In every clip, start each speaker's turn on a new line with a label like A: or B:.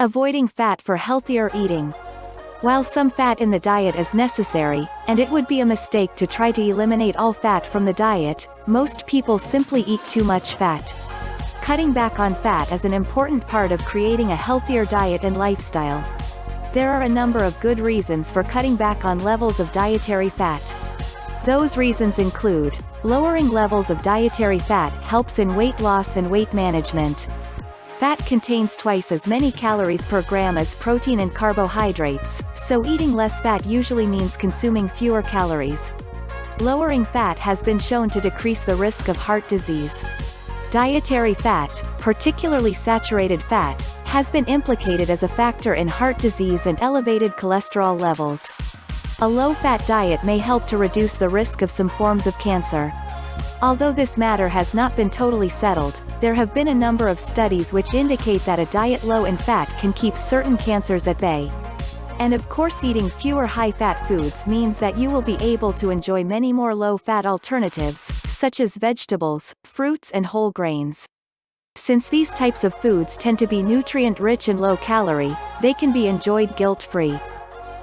A: Avoiding fat for healthier eating. While some fat in the diet is necessary, and it would be a mistake to try to eliminate all fat from the diet, most people simply eat too much fat. Cutting back on fat is an important part of creating a healthier diet and lifestyle. There are a number of good reasons for cutting back on levels of dietary fat. Those reasons include: lowering levels of dietary fat helps in weight loss and weight management. Fat contains twice as many calories per gram as protein and carbohydrates, so eating less fat usually means consuming fewer calories. Lowering fat has been shown to decrease the risk of heart disease. Dietary fat, particularly saturated fat, has been implicated as a factor in heart disease and elevated cholesterol levels. A low-fat diet may help to reduce the risk of some forms of cancer. Although this matter has not been totally settled, there have been a number of studies which indicate that a diet low in fat can keep certain cancers at bay. And of course, eating fewer high-fat foods means that you will be able to enjoy many more low-fat alternatives, such as vegetables, fruits and whole grains. Since these types of foods tend to be nutrient-rich and low-calorie, they can be enjoyed guilt-free.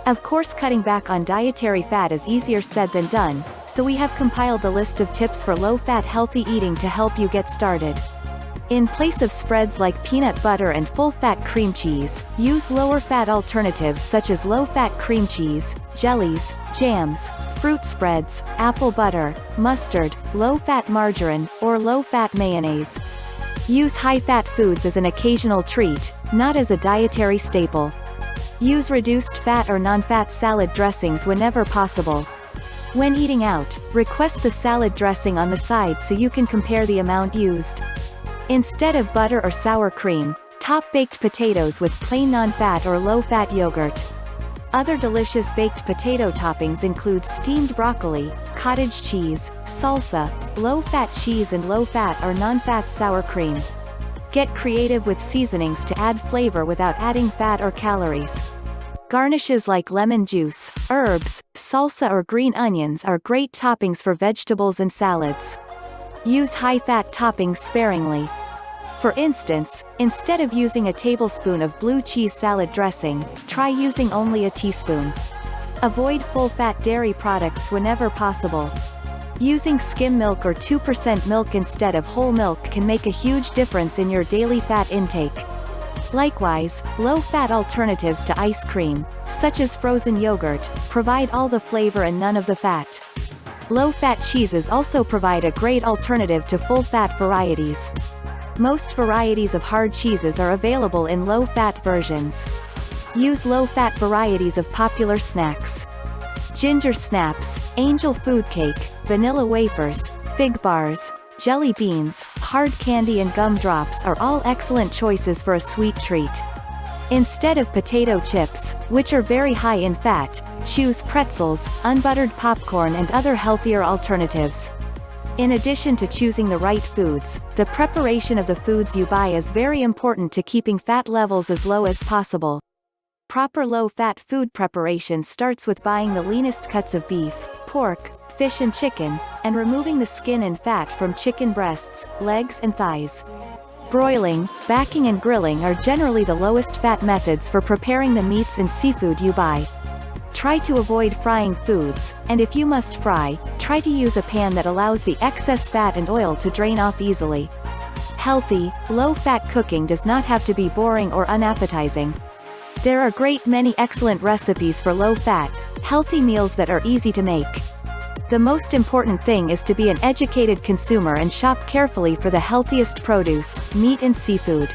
A: Of course, cutting back on dietary fat is easier said than done, so we have compiled a list of tips for low-fat healthy eating to help you get started. In place of spreads like peanut butter and full-fat cream cheese, use lower-fat alternatives such as low-fat cream cheese, jellies, jams, fruit spreads, apple butter, mustard, low-fat margarine, or low-fat mayonnaise. Use high-fat foods as an occasional treat, not as a dietary staple. Use reduced fat or non-fat salad dressings whenever possible. When eating out, request the salad dressing on the side so you can compare the amount used. Instead of butter or sour cream, top baked potatoes with plain non-fat or low-fat yogurt. Other delicious baked potato toppings include steamed broccoli, cottage cheese, salsa, low-fat cheese and low-fat or non-fat sour cream. Get creative with seasonings to add flavor without adding fat or calories. Garnishes like lemon juice, herbs, salsa or green onions are great toppings for vegetables and salads. Use high-fat toppings sparingly. For instance, instead of using a tablespoon of blue cheese salad dressing, try using only a teaspoon. Avoid full-fat dairy products whenever possible. Using skim milk or 2% milk instead of whole milk can make a huge difference in your daily fat intake. Likewise, low-fat alternatives to ice cream, such as frozen yogurt, provide all the flavor and none of the fat. Low-fat cheeses also provide a great alternative to full-fat varieties. Most varieties of hard cheeses are available in low-fat versions. Use low-fat varieties of popular snacks. Ginger snaps, angel food cake, vanilla wafers, fig bars, jelly beans, hard candy and gum drops are all excellent choices for a sweet treat. Instead of potato chips, which are very high in fat, choose pretzels, unbuttered popcorn and other healthier alternatives. In addition to choosing the right foods, the preparation of the foods you buy is very important to keeping fat levels as low as possible. Proper low-fat food preparation starts with buying the leanest cuts of beef, pork, fish and chicken, and removing the skin and fat from chicken breasts, legs and thighs. Broiling, baking and grilling are generally the lowest fat methods for preparing the meats and seafood you buy. Try to avoid frying foods, and if you must fry, try to use a pan that allows the excess fat and oil to drain off easily. Healthy, low-fat cooking does not have to be boring or unappetizing. There are great many excellent recipes for low-fat, healthy meals that are easy to make. The most important thing is to be an educated consumer and shop carefully for the healthiest produce, meat and seafood.